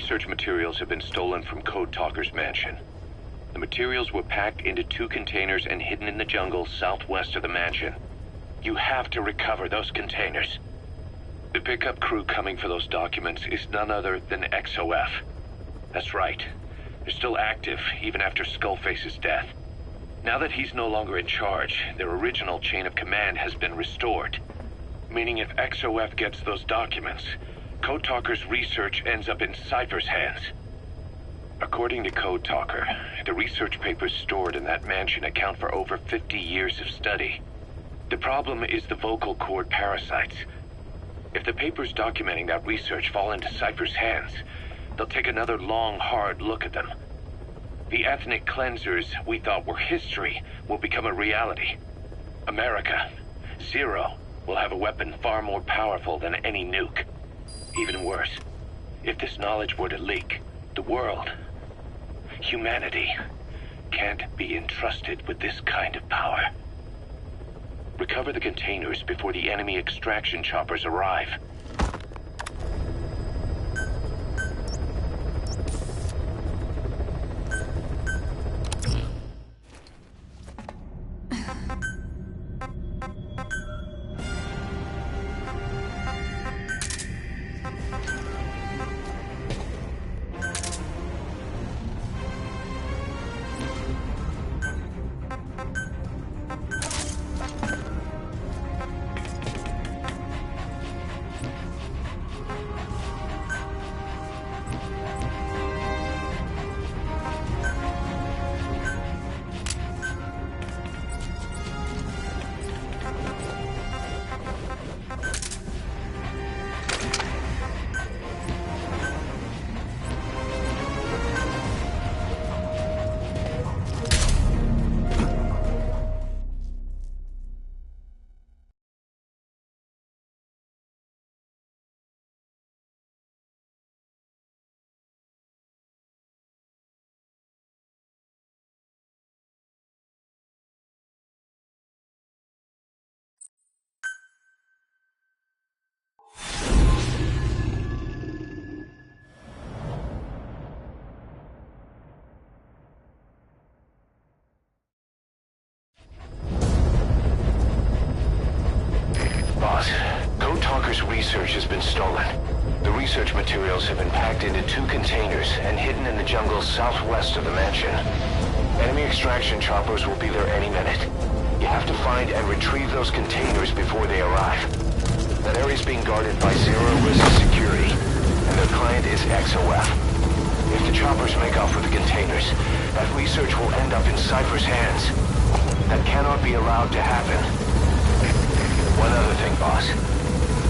research materials have been stolen from Code Talker's mansion. The materials were packed into 2 containers and hidden in the jungle southwest of the mansion. You have to recover those containers. The pickup crew coming for those documents is none other than XOF. That's right. They're still active, even after Skullface's death. Now that he's no longer in charge, their original chain of command has been restored. Meaning if XOF gets those documents, Code Talker's research ends up in Cypher's hands. According to Code Talker, the research papers stored in that mansion account for over 50 years of study. The problem is the vocal cord parasites. If the papers documenting that research fall into Cypher's hands, they'll take another long, hard look at them. The ethnic cleansers we thought were history will become a reality. America, Zero, will have a weapon far more powerful than any nuke. Even worse, if this knowledge were to leak, the world, humanity, can't be entrusted with this kind of power. Recover the containers before the enemy extraction choppers arrive. Code Talker's research has been stolen. The research materials have been packed into 2 containers and hidden in the jungle southwest of the mansion. Enemy extraction choppers will be there any minute. You have to find and retrieve those containers before they arrive. That area is being guarded by zero-risk security, and their client is XOF. If the choppers make off with the containers, that research will end up in Cypher's hands. That cannot be allowed to happen. One other thing, boss.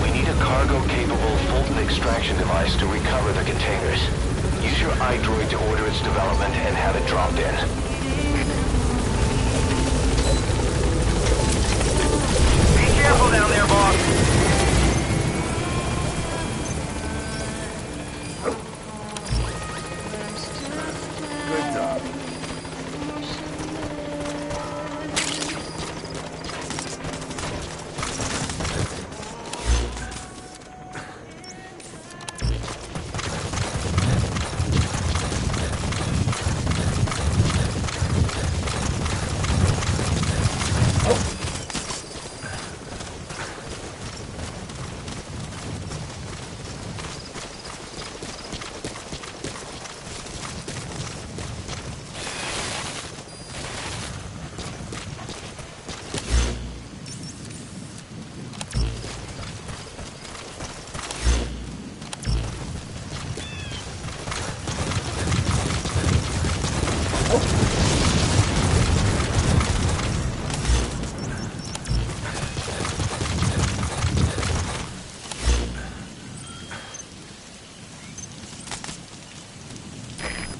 We need a cargo-capable Fulton extraction device to recover the containers. Use your iDroid to order its development and have it dropped in. Be careful down there, boss. Good job.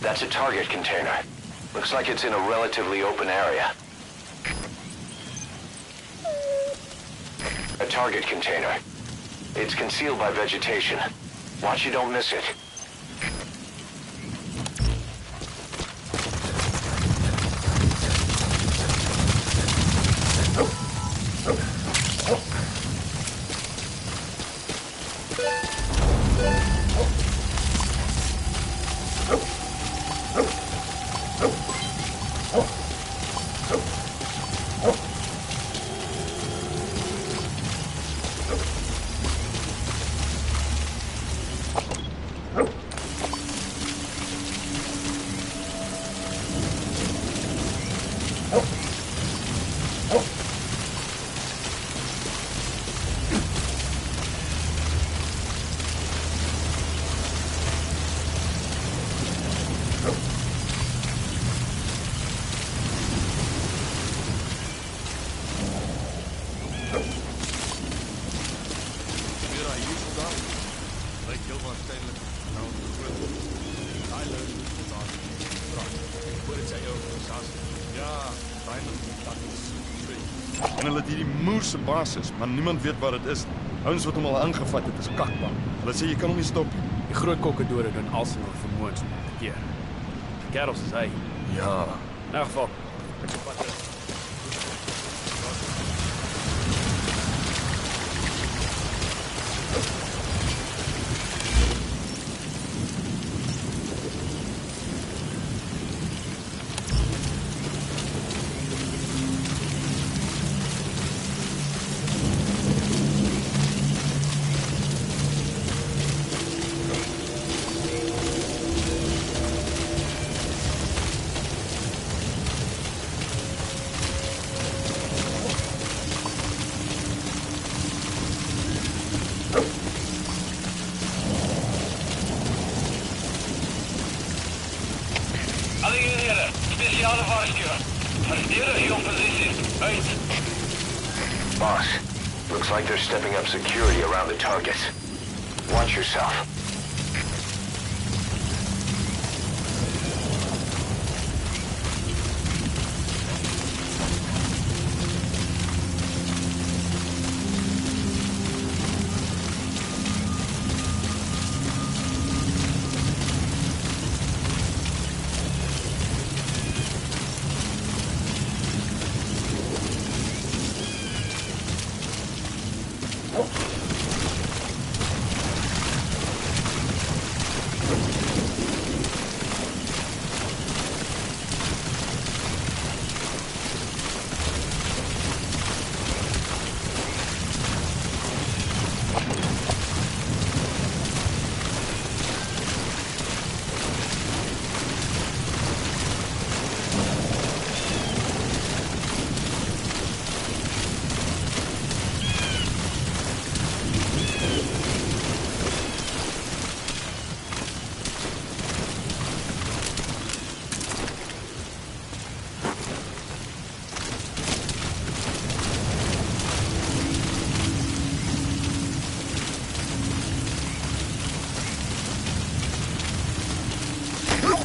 That's a target container. Looks like it's in a relatively open area. A target container. It's concealed by vegetation. Watch you don't miss it. En hulle het hierdie moerse basis, maar niemand weet wat dit is. Ouens wat hom al aangevat het is kakbang. Hulle sê jy kan hom nie stop nie. Die groot kokkadore doen al sy vermoëns om te keer. Die kerels is hy. Ja. In elk geval, ek se pad is. Alle eenhede, speciale waarschuwing. Verdedig je positie. Uit. Boss, looks like they're stepping up security around the targets. Watch yourself.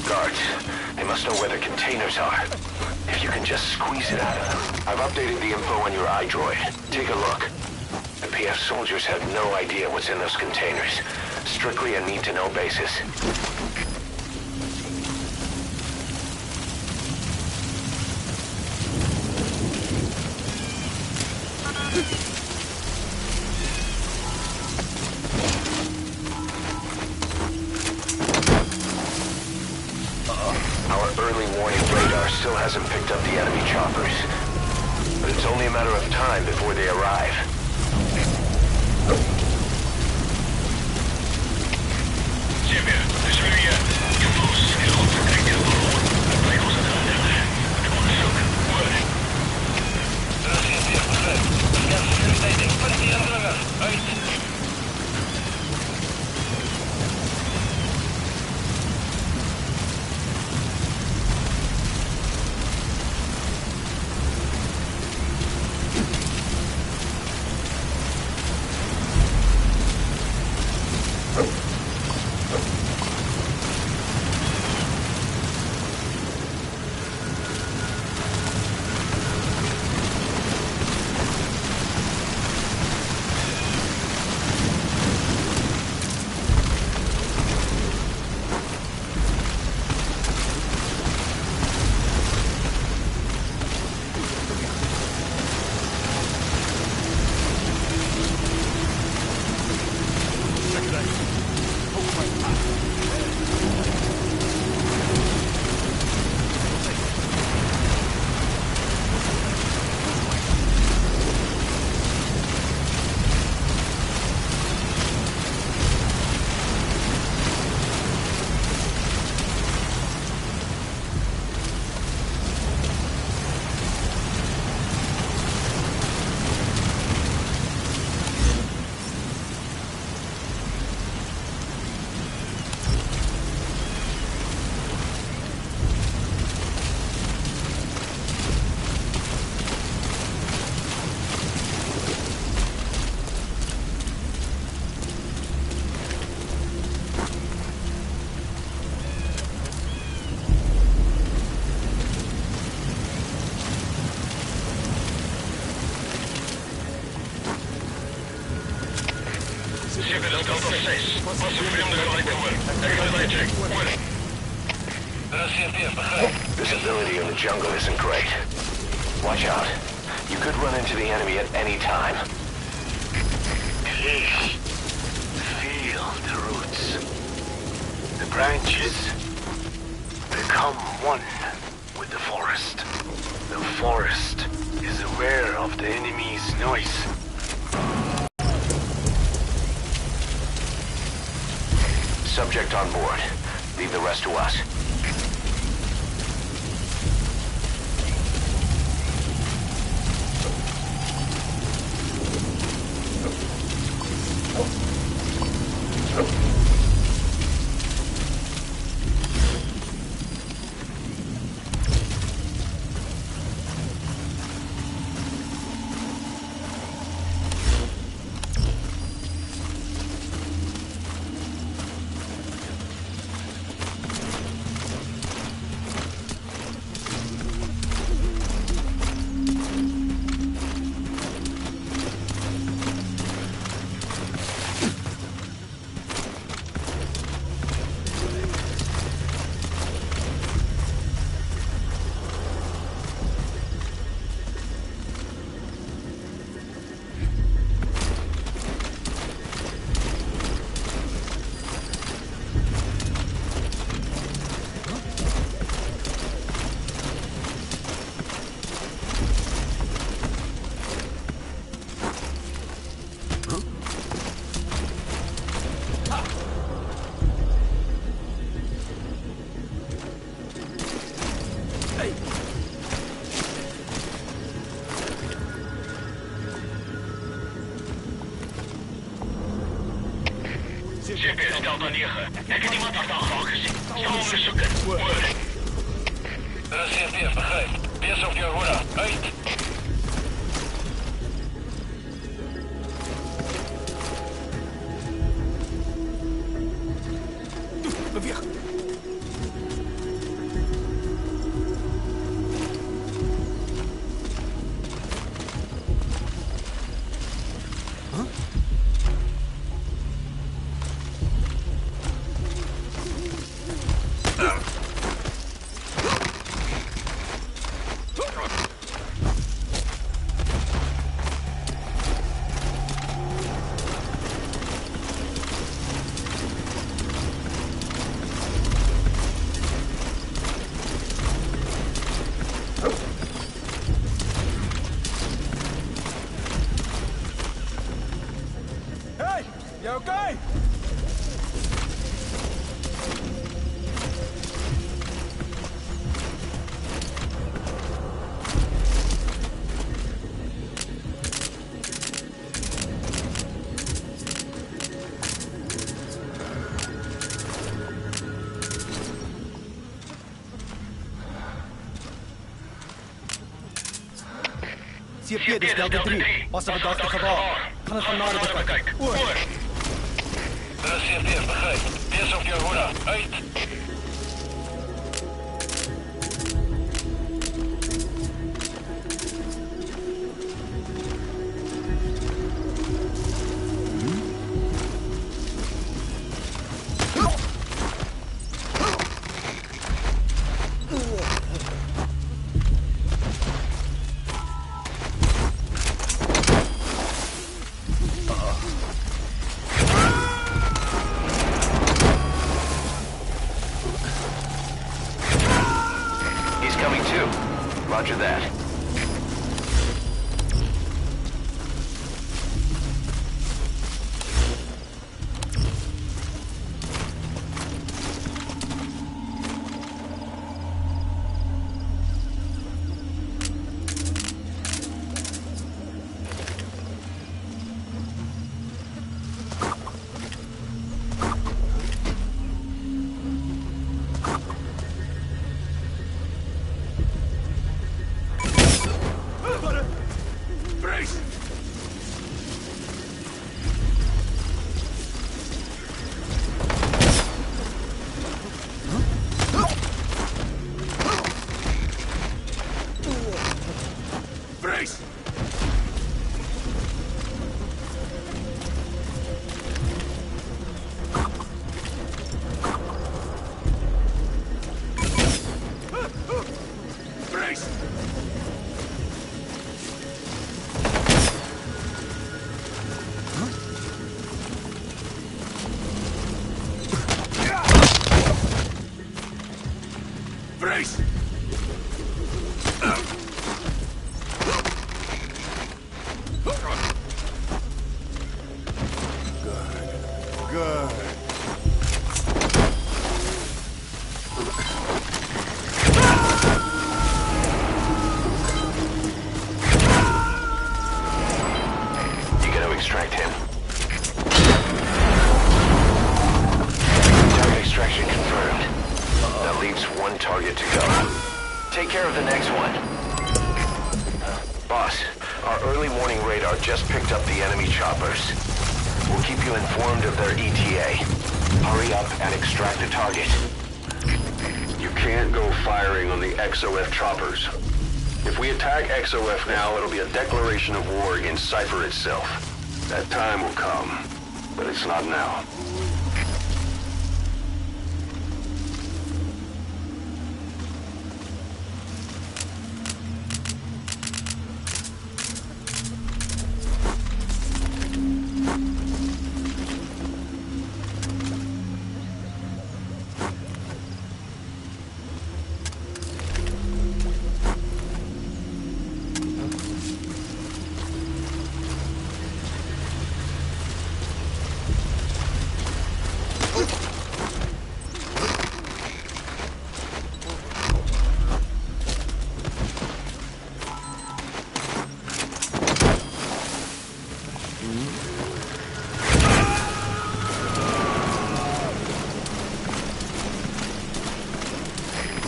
Guards, they must know where the containers are. If you can just squeeze it out of them. I've updated the info on your iDroid. Take a look. The PF soldiers have no idea what's in those containers. Strictly a need-to-know basis. Our early warning radar still hasn't picked up the enemy choppers. But it's only a matter of time before they arrive. Ciebie, wyśmienię. Teraz jest jeszcze. Uit. Was een vreemde geluiden hoor. Ik ga erbij check. Over. RCMP, begrijp. Visibility in the jungle isn't great. Watch out. You could run into the enemy at any time. Please, feel the roots. The branches become one with the forest. The forest is aware of the enemy's noise. Subject on board. Leave the rest to us. GPS Delta 9. Ik heb iemand achterhaald gezien. Staan onderzoeken. Over. RCMP, begrijp. Wees op je hoede. Uit. Beweeg! You okay? CP, dis Delta 3. Was 'n verdagte gewaar. Gaan dit van nader bekyk. Oor. RCMP, begrijp. Wees op je hoede. Uit. Roger that. take care of the next one. Boss, our early warning radar just picked up the enemy choppers. We'll keep you informed of their ETA. Hurry up and extract the target. You can't go firing on the XOF choppers. If we attack XOF now, it'll be a declaration of war against Cypher itself. That time will come, but it's not now.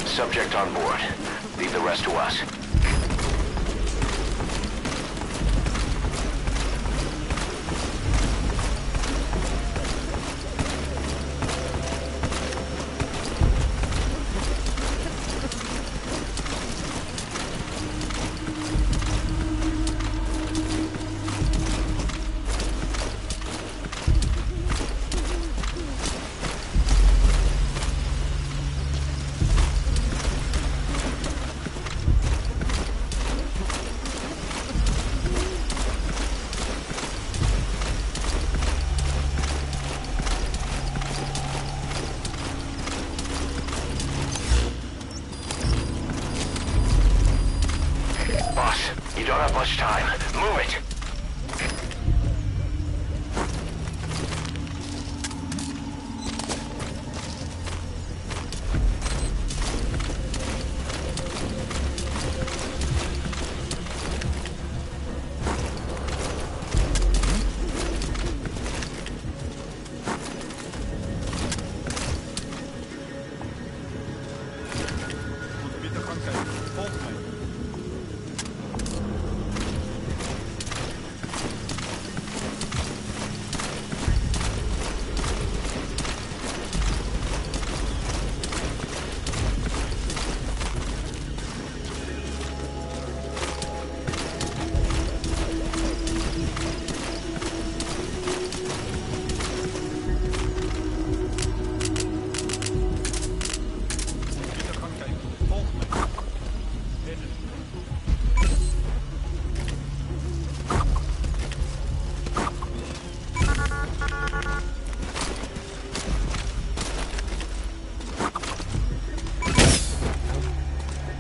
Subject on board. Leave the rest to us. You don't have much time. Move it!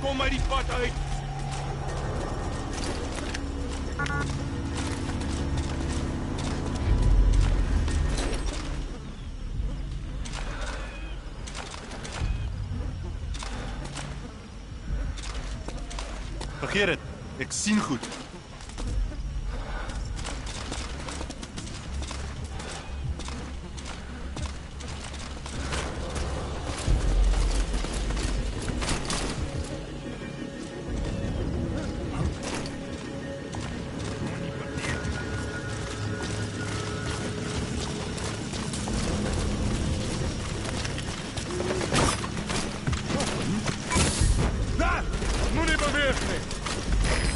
Kom uit die pad uit! Vergeet dit. Ek sien goed.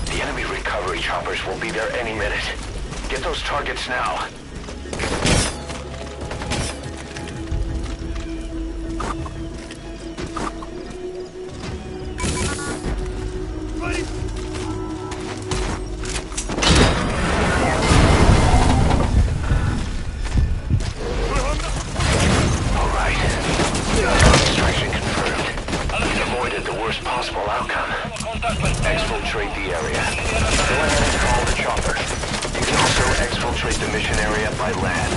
The enemy recovery choppers will be there any minute. Get those targets now. All right. Extraction confirmed. We avoided the worst possible outcome. Exfiltrate the area. Go ahead and call the chopper. You can also exfiltrate the mission area by land.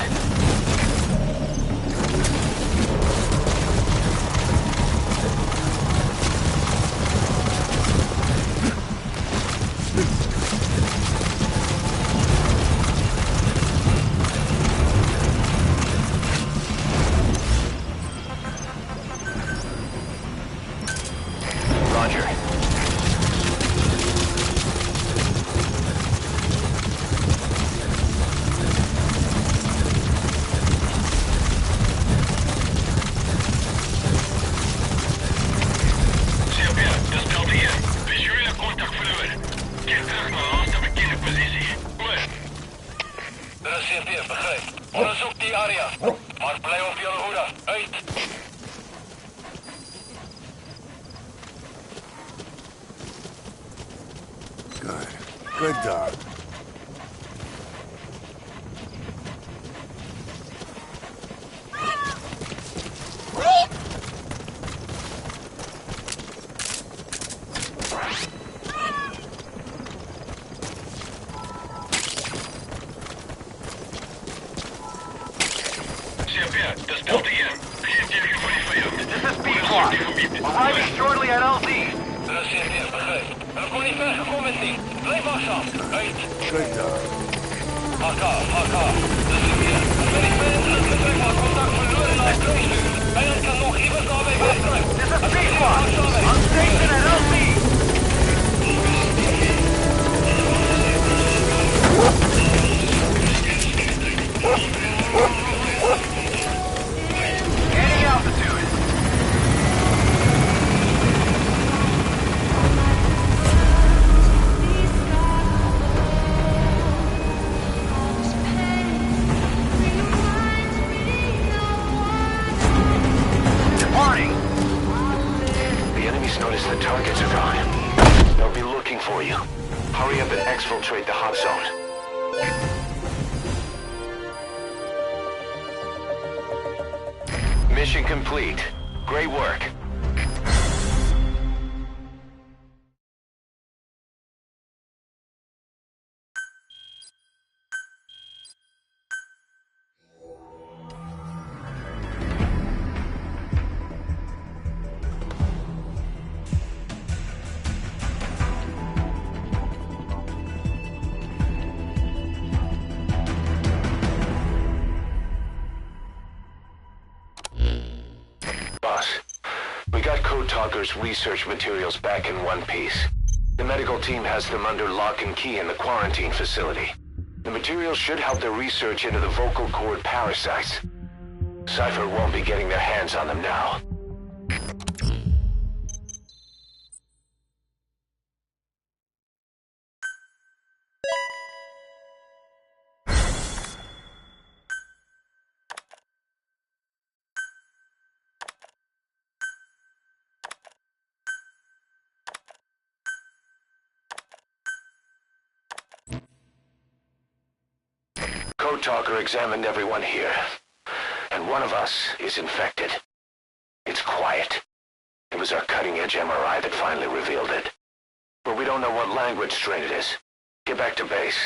Roger. Good. Good dog. Das Delta hier. Geïnteresseerd voor die vijand. This is B-Squad. Arriving shortly at LZ. Dat is CFD, begrijp. We hebben niet ver gekomen met die. Blijf wachtzaam. Uit. Good dog. HK. Dat is hier. Ben ik ben in het vertrek van contact verloren naar Kruisnu. Vijand kan nog even daarbij wegdrukken. This is B-Squad. On station at LZ. Gaining altitude. Warning! The enemy's noticed the targets are gone. They'll be looking for you. Hurry up and exfiltrate the hot zone. Mission complete. Great work. We got Code Talker's research materials back in one piece. The medical team has them under lock and key in the quarantine facility. The materials should help their research into the vocal cord parasites. Cypher won't be getting their hands on them now. Code Talker examined everyone here, and one of us is infected. It's Quiet. It was our cutting-edge MRI that finally revealed it. But we don't know what language strain it is. Get back to base.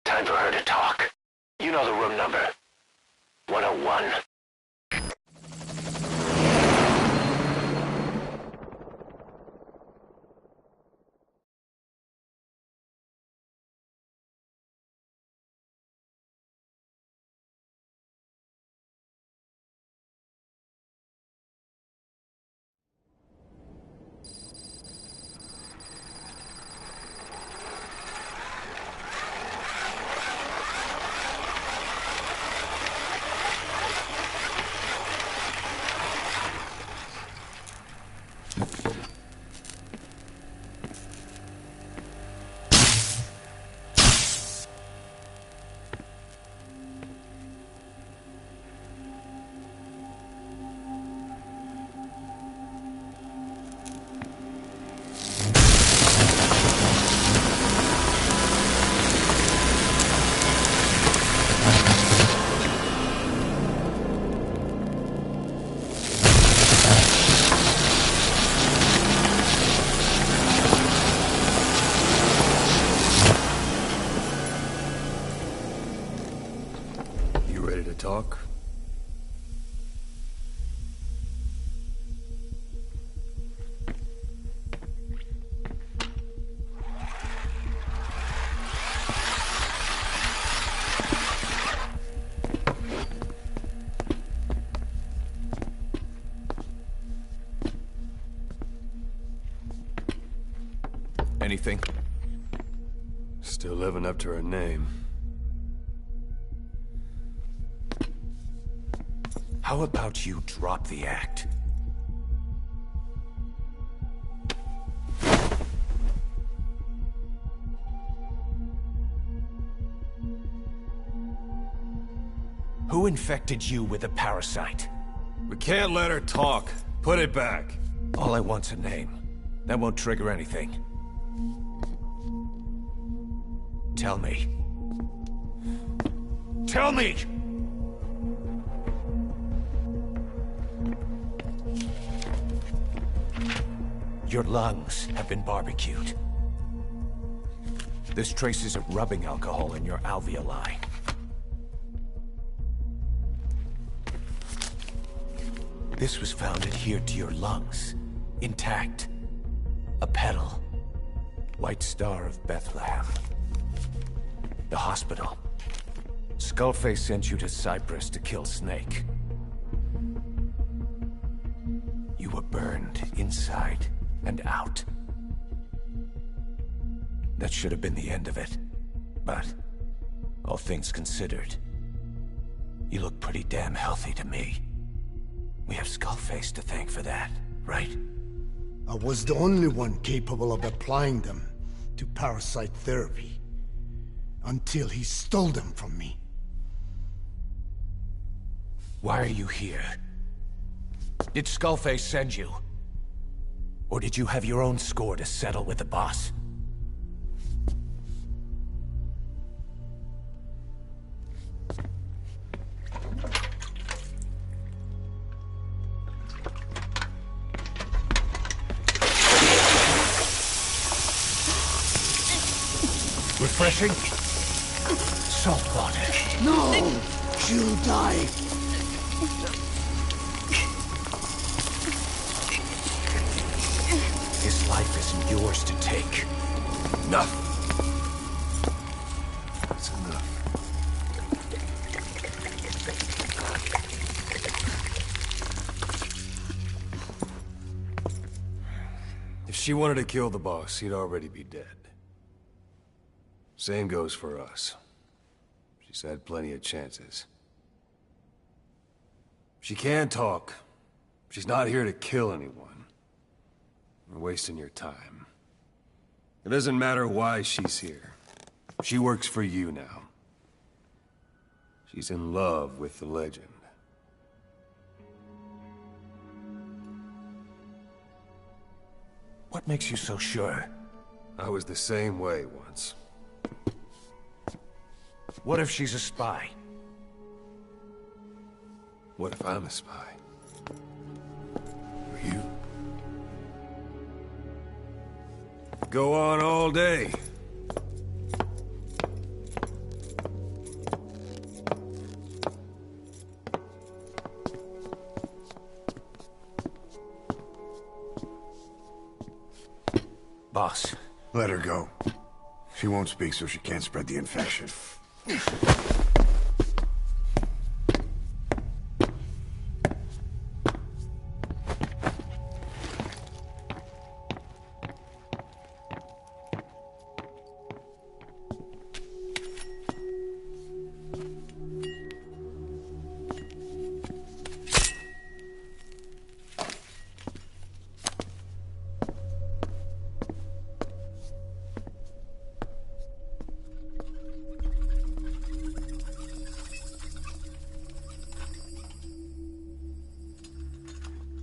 Time for her to talk. You know the room number. 101. Talk? Anything? Still living up to her name. How about you drop the act? Who infected you with a parasite? We can't let her talk. Put it back. All I want's a name. That won't trigger anything. Tell me. Tell me! Your lungs have been barbecued. There's traces of rubbing alcohol in your alveoli. This was found adhered to your lungs, intact. A petal. White Star of Bethlehem. The hospital. Skullface sent you to Cyprus to kill Snake. You were burned inside and out. That should have been the end of it. But, all things considered, you look pretty damn healthy to me. We have Skullface to thank for that, right? I was the only one capable of applying them to parasite therapy. Until he stole them from me. Why are you here? Did Skullface send you? Or did you have your own score to settle with the boss? Refreshing? Salt water. No! She'll die! His life isn't yours to take. Enough. That's enough. If she wanted to kill the boss, he'd already be dead. Same goes for us. She's had plenty of chances. She can talk. She's not here to kill anyone. You're wasting your time. It doesn't matter why she's here. She works for you now. She's in love with the legend. What makes you so sure? I was the same way once. What if she's a spy? What if I'm a spy? For you? Go on all day. Boss. Let her go. She won't speak, so she can't spread the infection.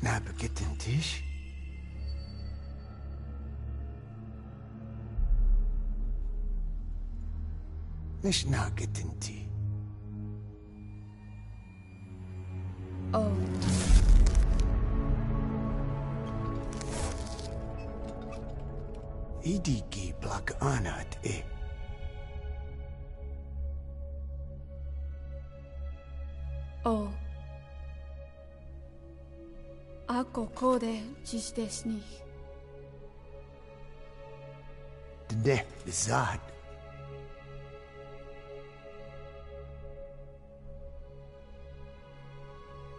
Nabegitin Tisch? Nicht nagetin Ti. Oh. Idigi blak anat e. Oh. Ako kode jisdes nicht. Ne, bezad.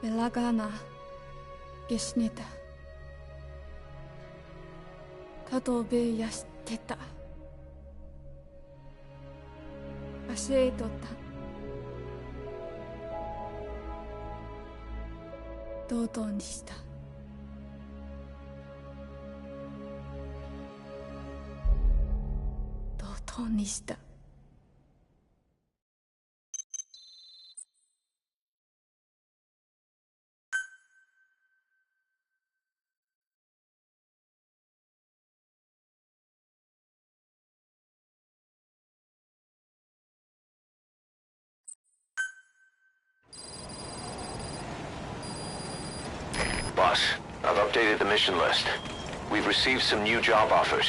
Belagana gesnita. Katobe yasteta. Aseitota. Dodoにした。ドドにした。Boss, I've updated the mission list. We've received some new job offers.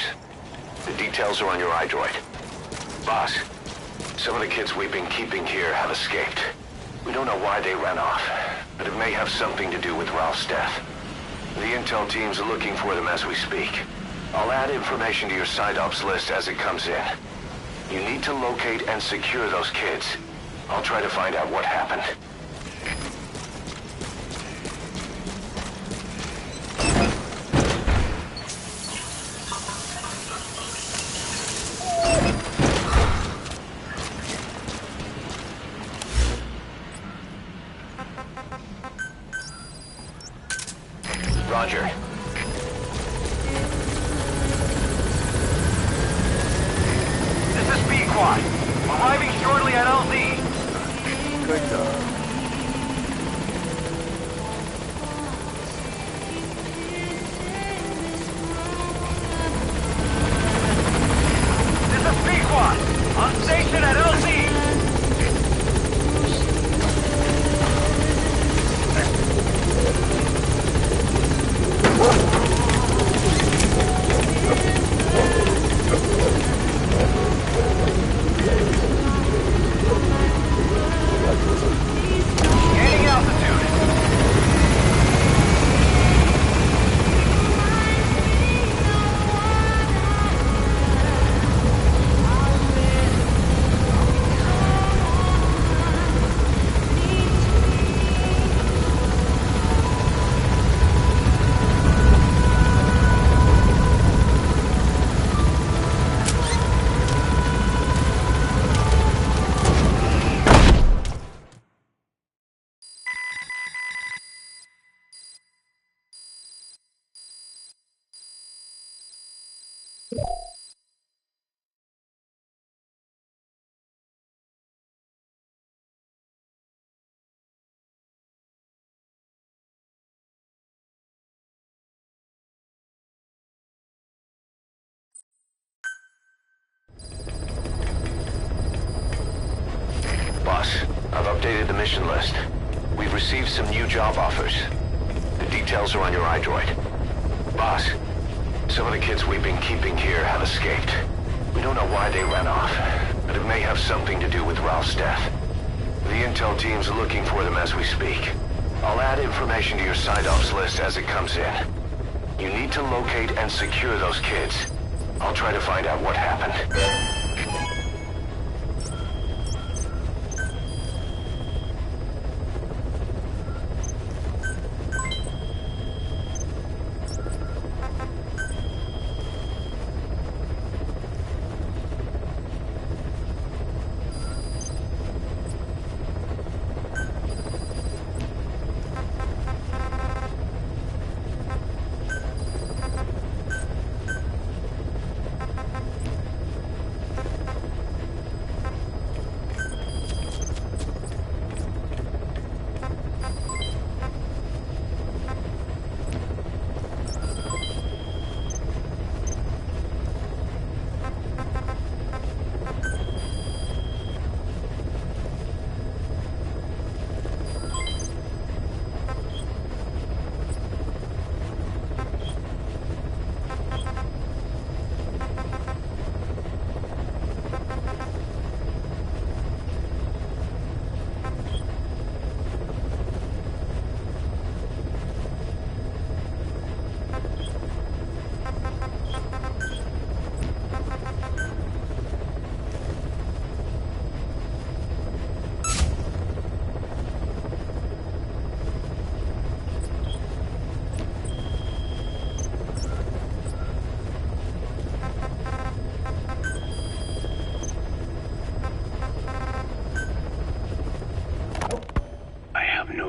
The details are on your iDroid. Boss, some of the kids we've been keeping here have escaped. We don't know why they ran off, but it may have something to do with Ralph's death. The intel teams are looking for them as we speak. I'll add information to your side ops list as it comes in. You need to locate and secure those kids. I'll try to find out what happened. Roger. This is B-Quad. Arriving shortly at LZ. Good job. This is B-Quad. On station at LZ. Gaining altitude. Boss, I've updated the mission list. We've received some new job offers. The details are on your iDroid. Boss, some of the kids we've been keeping here have escaped. We don't know why they ran off, but it may have something to do with Ralph's death. The intel teams are looking for them as we speak. I'll add information to your side ops list as it comes in. You need to locate and secure those kids. I'll try to find out what happened.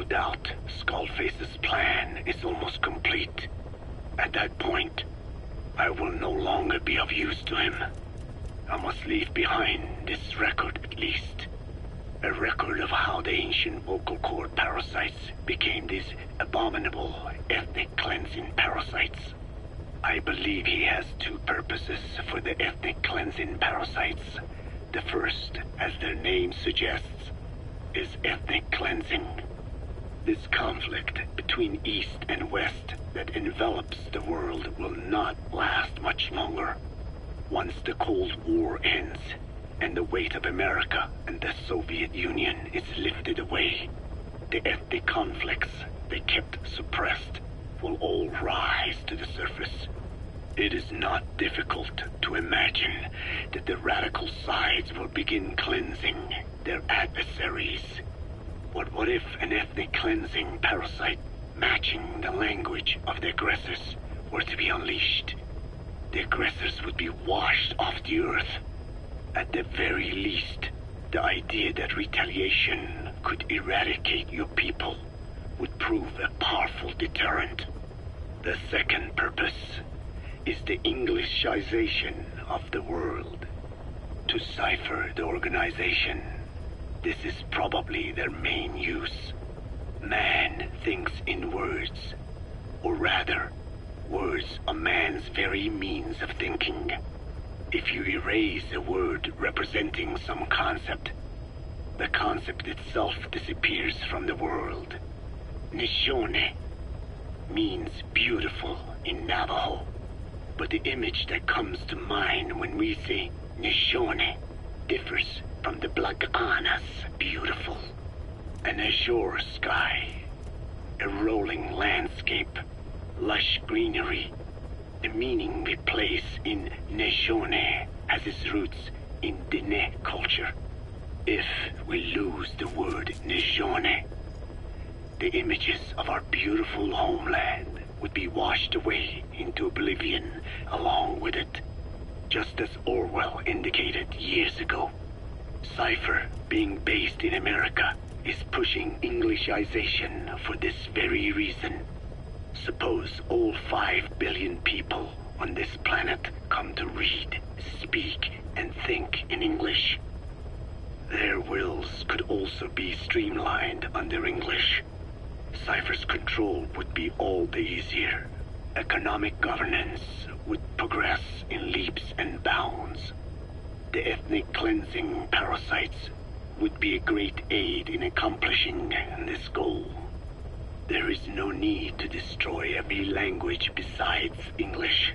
doubt Skullface's plan is almost complete. At that point, I will no longer be of use to him. I must leave behind this record at least. A record of how the ancient vocal cord parasites became these abominable ethnic cleansing parasites. I believe he has two purposes for the ethnic cleansing parasites. The first, as their name suggests, is ethnic cleansing. This conflict between East and West that envelops the world will not last much longer. Once the Cold War ends, and the weight of America and the Soviet Union is lifted away, the ethnic conflicts they kept suppressed will all rise to the surface. It is not difficult to imagine that the radical sides will begin cleansing their adversaries. But what if an ethnic cleansing parasite matching the language of the aggressors were to be unleashed? The aggressors would be washed off the earth. At the very least, the idea that retaliation could eradicate your people would prove a powerful deterrent. The second purpose is the Englishization of the world. To cipher the organization, this is probably their main use. Man thinks in words, or rather, words are man's very means of thinking. If you erase a word representing some concept, the concept itself disappears from the world. Nishone means beautiful in Navajo, but the image that comes to mind when we say Nishone differs from the Blagana's beautiful. An azure sky, a rolling landscape, lush greenery. The meaning we place in Nishone has its roots in Dene culture. If we lose the word Nishone, the images of our beautiful homeland would be washed away into oblivion along with it, just as Orwell indicated years ago. Cipher, being based in America, is pushing Englishization for this very reason. Suppose all 5 billion people on this planet come to read, speak, and think in English. Their wills could also be streamlined under English. Cipher's control would be all the easier. Economic governance would progress in leaps and bounds. The ethnic cleansing parasites would be a great aid in accomplishing this goal. There is no need to destroy every language besides English.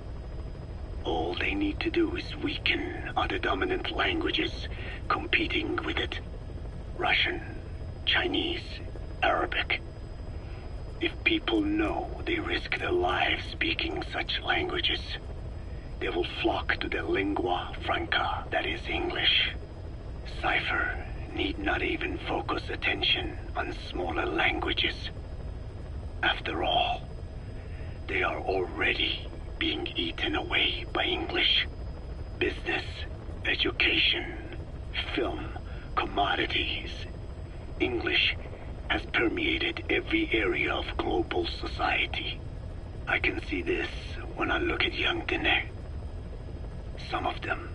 All they need to do is weaken other dominant languages competing with it. Russian, Chinese, Arabic. If people know they risk their lives speaking such languages, they will flock to the lingua franca that is English. Cipher need not even focus attention on smaller languages. After all, they are already being eaten away by English. Business, education, film, commodities. English has permeated every area of global society. I can see this when I look at young Dene. Some of them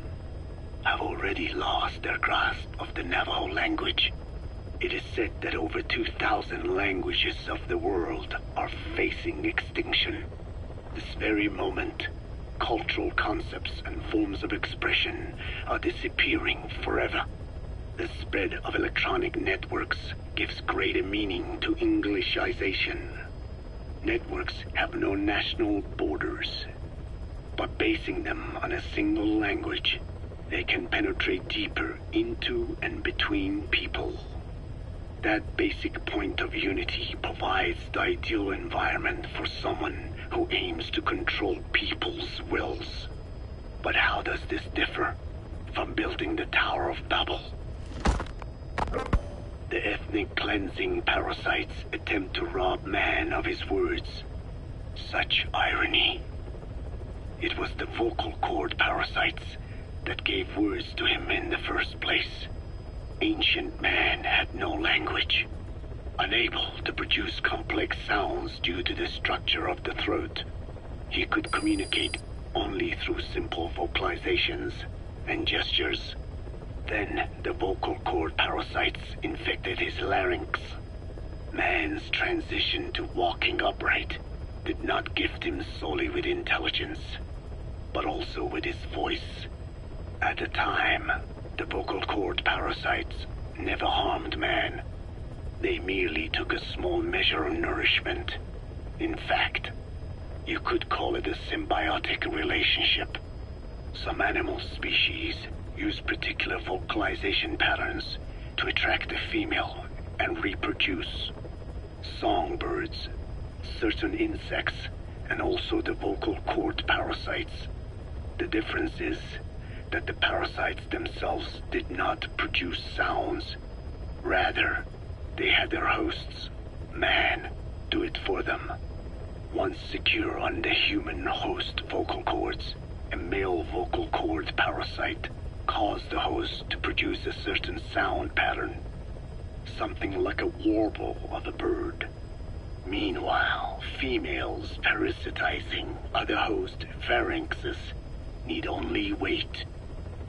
have already lost their grasp of the Navajo language. It is said that over 2,000 languages of the world are facing extinction. This very moment, cultural concepts and forms of expression are disappearing forever. The spread of electronic networks gives greater meaning to Englishization. Networks have no national borders. By basing them on a single language, they can penetrate deeper into and between people. That basic point of unity provides the ideal environment for someone who aims to control people's wills. But how does this differ from building the Tower of Babel? The ethnic cleansing parasites attempt to rob man of his words. Such irony. It was the vocal cord parasites that gave words to him in the first place. Ancient man had no language. Unable to produce complex sounds due to the structure of the throat, he could communicate only through simple vocalizations and gestures. Then the vocal cord parasites infected his larynx. Man's transition to walking upright did not gift him solely with intelligence, but also with his voice. At the time, the vocal cord parasites never harmed man. They merely took a small measure of nourishment. In fact, you could call it a symbiotic relationship. Some animal species use particular vocalization patterns to attract a female and reproduce. Songbirds, certain insects, and also the vocal cord parasites. The difference is that the parasites themselves did not produce sounds. Rather, they had their hosts, man, do it for them. Once secure on the human host vocal cords, a male vocal cord parasite caused the host to produce a certain sound pattern, something like a warble of a bird. Meanwhile, females parasitizing other host pharynxes need only wait.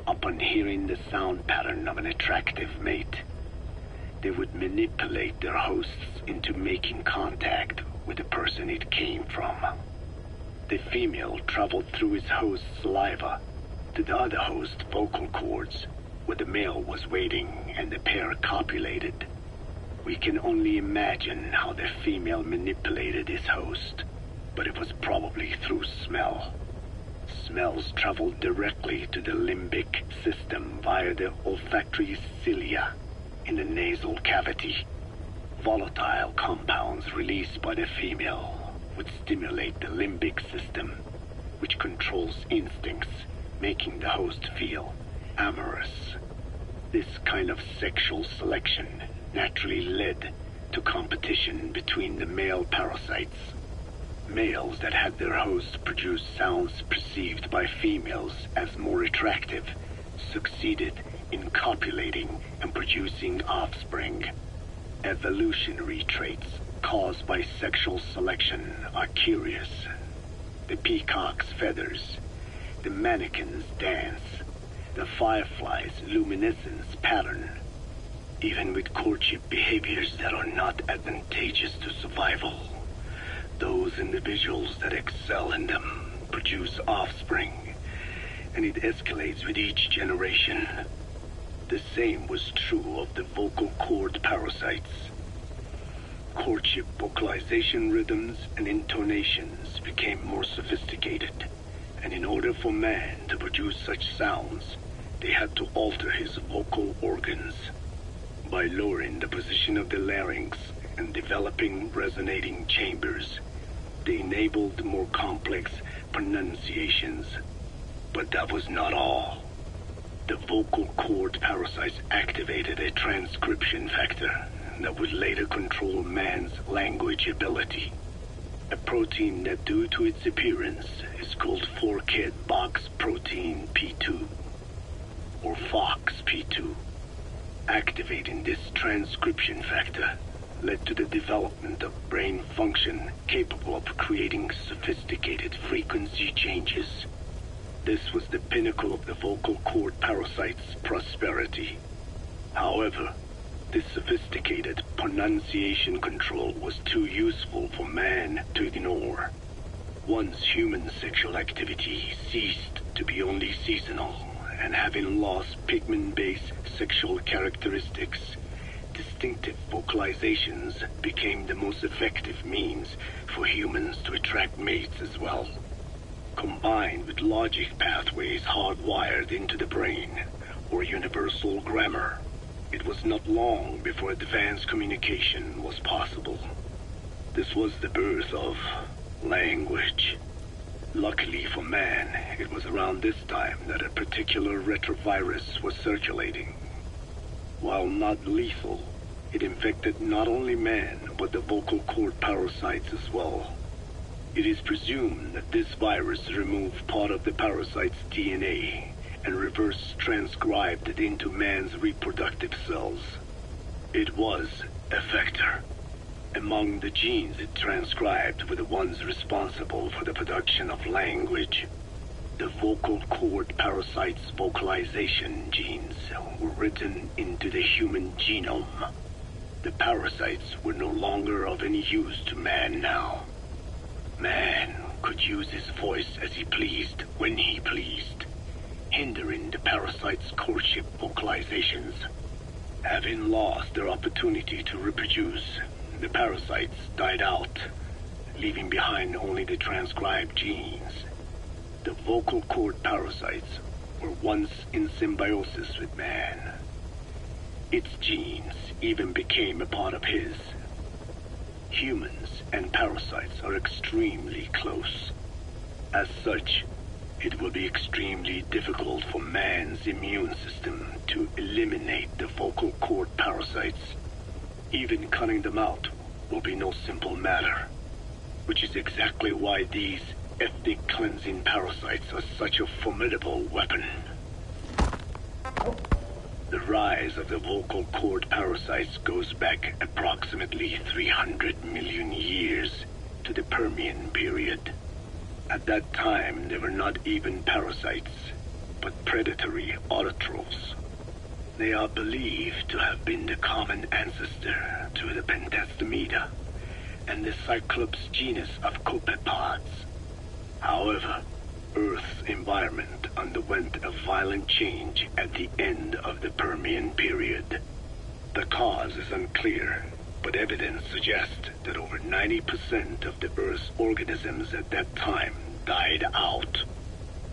Upon hearing the sound pattern of an attractive mate, they would manipulate their hosts into making contact with the person it came from. The female traveled through his host's saliva to the other host's vocal cords, where the male was waiting, and the pair copulated. We can only imagine how the female manipulated his host, but it was probably through smell. Smells traveled directly to the limbic system via the olfactory cilia in the nasal cavity. Volatile compounds released by the female would stimulate the limbic system, which controls instincts, making the host feel amorous. This kind of sexual selection naturally led to competition between the male parasites. Males that had their hosts produce sounds perceived by females as more attractive succeeded in copulating and producing offspring. Evolutionary traits caused by sexual selection are curious. The peacock's feathers, the mannequin's dance, the firefly's luminescence pattern. Even with courtship behaviors that are not advantageous to survival, those individuals that excel in them produce offspring, and it escalates with each generation. The same was true of the vocal cord parasites. Courtship vocalization rhythms and intonations became more sophisticated, and in order for man to produce such sounds, they had to alter his vocal organs. By lowering the position of the larynx and developing resonating chambers, they enabled more complex pronunciations. But that was not all. The vocal cord parasites activated a transcription factor that would later control man's language ability. A protein that, due to its appearance, is called forkhead box protein P2, or FOXP2. Activating this transcription factor led to the development of brain function capable of creating sophisticated frequency changes. This was the pinnacle of the vocal cord parasite's prosperity. However, this sophisticated pronunciation control was too useful for man to ignore. Once human sexual activity ceased to be only seasonal, and having lost pigment-based sexual characteristics, distinctive vocalizations became the most effective means for humans to attract mates as well. Combined with logic pathways hardwired into the brain, or universal grammar, it was not long before advanced communication was possible. This was the birth of language. Luckily for man, it was around this time that a particular retrovirus was circulating. While not lethal, it infected not only man, but the vocal cord parasites as well. It is presumed that this virus removed part of the parasite's DNA and reverse transcribed it into man's reproductive cells. It was a vector. Among the genes it transcribed were the ones responsible for the production of language. The vocal cord parasite's vocalization genes were written into the human genome. The parasites were no longer of any use to man now. Man could use his voice as he pleased when he pleased, hindering the parasite's courtship vocalizations. Having lost their opportunity to reproduce, the parasites died out, leaving behind only the transcribed genes. The vocal cord parasites were once in symbiosis with man. Its genes even became a part of his. Humans and parasites are extremely close. As such, it will be extremely difficult for man's immune system to eliminate the vocal cord parasites. Even cutting them out will be no simple matter, which is exactly why these ethnic cleansing parasites are such a formidable weapon. The rise of the vocal cord parasites goes back approximately 300 million years to the Permian period. At that time, they were not even parasites, but predatory autotrophs. They are believed to have been the common ancestor to the Pentastomida and the Cyclops genus of copepods. However, Earth's environment underwent a violent change at the end of the Permian period. The cause is unclear, but evidence suggests that over 90% of the Earth's organisms at that time died out.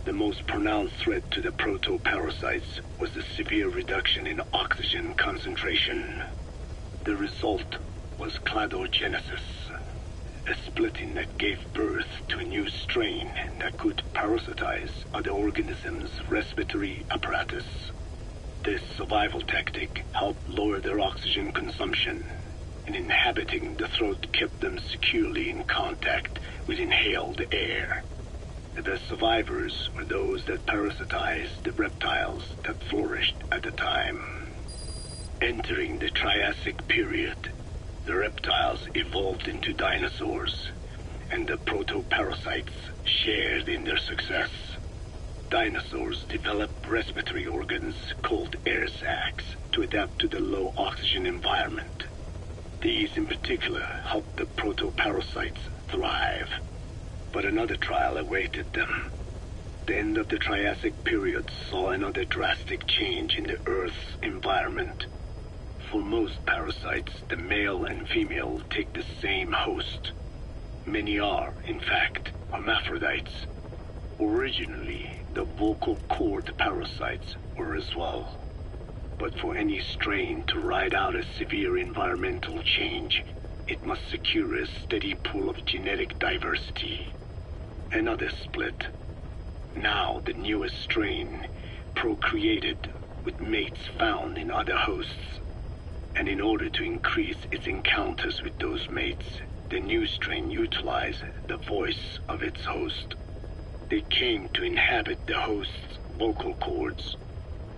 The most pronounced threat to the proto-parasites was the severe reduction in oxygen concentration. The result was cladogenesis, a splitting that gave birth to a new strain that could parasitize other organisms' respiratory apparatus. This survival tactic helped lower their oxygen consumption, and inhabiting the throat kept them securely in contact with inhaled air. The survivors were those that parasitized the reptiles that flourished at the time. Entering the Triassic period, the reptiles evolved into dinosaurs, and the proto-parasites shared in their success. Dinosaurs developed respiratory organs called air sacs to adapt to the low oxygen environment. These in particular helped the proto-parasites thrive. But another trial awaited them. The end of the Triassic period saw another drastic change in the Earth's environment. For most parasites, the male and female take the same host. Many are, in fact, hermaphrodites. Originally, the vocal cord parasites were as well. But for any strain to ride out a severe environmental change, it must secure a steady pool of genetic diversity. Another split. Now the newest strain procreated with mates found in other hosts. And in order to increase its encounters with those mates, the new strain utilized the voice of its host. They came to inhabit the host's vocal cords.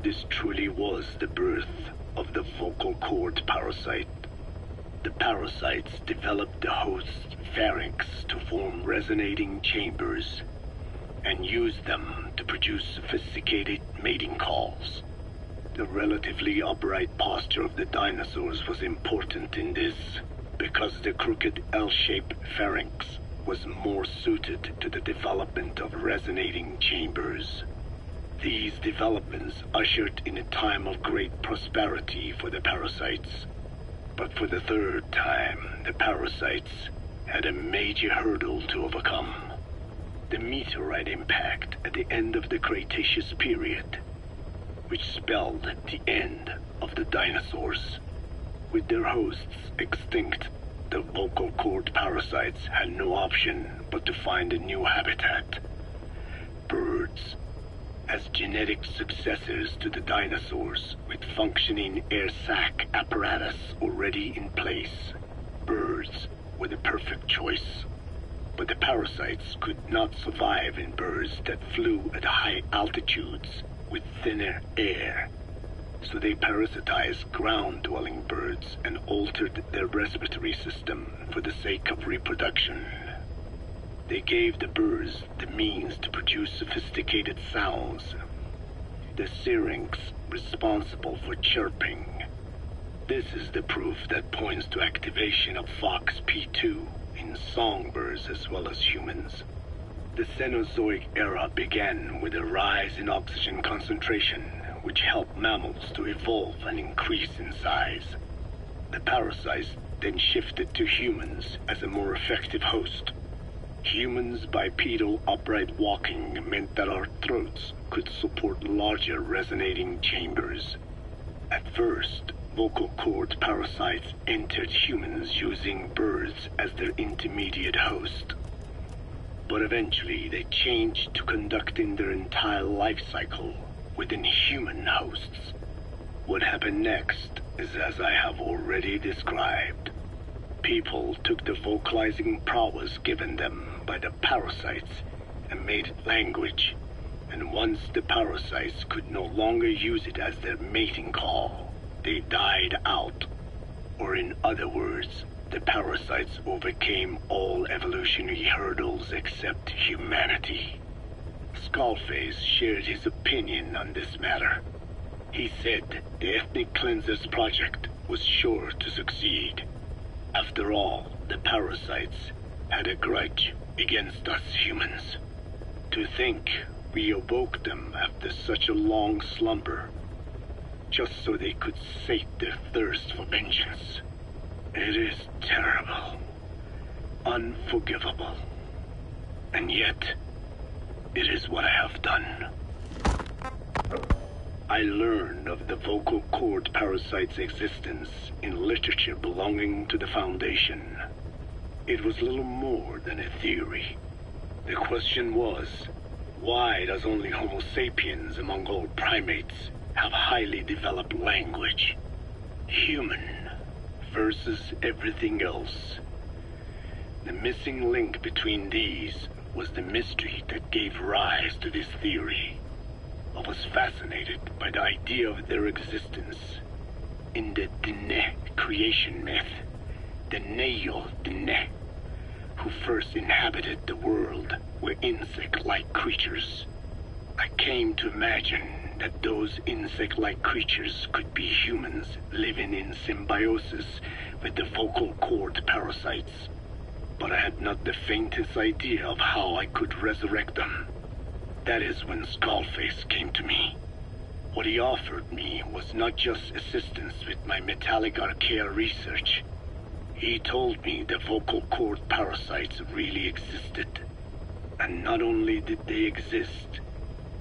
This truly was the birth of the vocal cord parasite. The parasites developed the host's pharynx to form resonating chambers and used them to produce sophisticated mating calls. The relatively upright posture of the dinosaurs was important in this, because the crooked L-shaped pharynx was more suited to the development of resonating chambers. These developments ushered in a time of great prosperity for the parasites. But for the third time, the parasites had a major hurdle to overcome. The meteorite impact at the end of the Cretaceous period, which spelled the end of the dinosaurs. With their hosts extinct, the vocal cord parasites had no option but to find a new habitat. Birds. As genetic successors to the dinosaurs, with functioning air sac apparatus already in place, birds were the perfect choice. But the parasites could not survive in birds that flew at high altitudes with thinner air. So they parasitized ground-dwelling birds and altered their respiratory system for the sake of reproduction. They gave the birds the means to produce sophisticated sounds. The syrinx responsible for chirping. This is the proof that points to activation of FOXP2 in songbirds as well as humans. The Cenozoic era began with a rise in oxygen concentration, which help mammals to evolve and increase in size. The parasites then shifted to humans as a more effective host. Humans' bipedal upright walking meant that our throats could support larger resonating chambers. At first, vocal cord parasites entered humans using birds as their intermediate host. But eventually they changed to conducting their entire life cycle within human hosts. What happened next is as I have already described. People took the vocalizing prowess given them by the parasites and made it language. And once the parasites could no longer use it as their mating call, they died out. Or in other words, the parasites overcame all evolutionary hurdles except humanity. Skullface shared his opinion on this matter. He said the Ethnic Cleansers Project was sure to succeed. After all, the parasites had a grudge against us humans. To think we awoke them after such a long slumber, just so they could sate their thirst for vengeance. It is terrible, unforgivable, and yet, it is what I have done. I learned of the vocal cord parasite's existence in literature belonging to the Foundation. It was little more than a theory. The question was, why does only Homo sapiens among all primates have highly developed language? Human versus everything else. The missing link between these was the mystery that gave rise to this theory. I was fascinated by the idea of their existence. In the Dene creation myth, the Neo Dene, who first inhabited the world, were insect-like creatures. I came to imagine that those insect-like creatures could be humans living in symbiosis with the vocal cord parasites. But I had not the faintest idea of how I could resurrect them. That is when Skullface came to me. What he offered me was not just assistance with my metallic archaea research. He told me the vocal cord parasites really existed. And not only did they exist,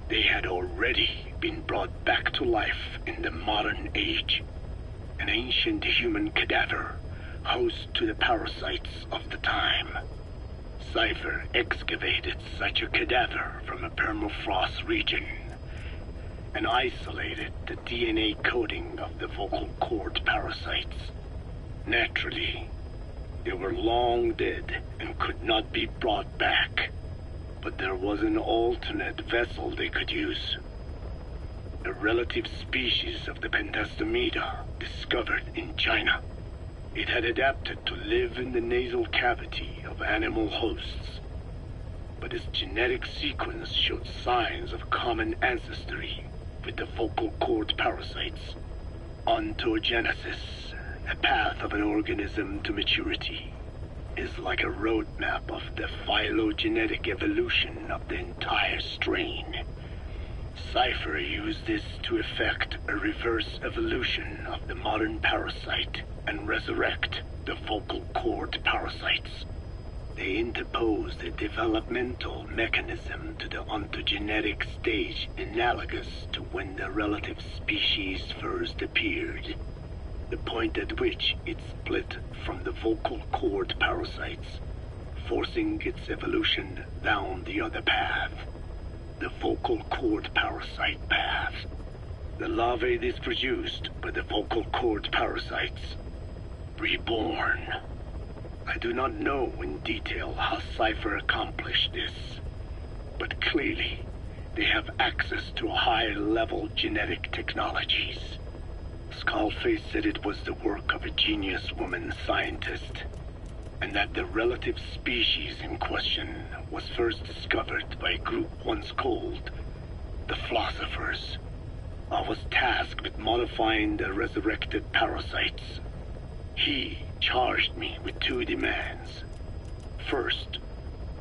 they had already been brought back to life in the modern age. An ancient human cadaver, host to the parasites of the time. Cypher excavated such a cadaver from a permafrost region and isolated the DNA coding of the vocal cord parasites. Naturally, they were long dead and could not be brought back, but there was an alternate vessel they could use. A relative species of the Pentastomida discovered in China. It had adapted to live in the nasal cavity of animal hosts, but its genetic sequence showed signs of common ancestry with the vocal cord parasites. Ontogenesis, a path of an organism to maturity, is like a roadmap of the phylogenetic evolution of the entire strain. Cypher used this to effect a reverse evolution of the modern parasite and resurrect the vocal cord parasites. They interposed a developmental mechanism to the ontogenetic stage analogous to when the relative species first appeared, the point at which it split from the vocal cord parasites, forcing its evolution down the other path, the vocal cord parasite path. The larvae this produced by the vocal cord parasites, reborn. I do not know in detail how Cypher accomplished this, but clearly they have access to high-level genetic technologies. Skullface said it was the work of a genius woman scientist, and that the relative species in question was first discovered by a group once called the Philosophers. I was tasked with modifying the resurrected parasites. He charged me with 2 demands. First,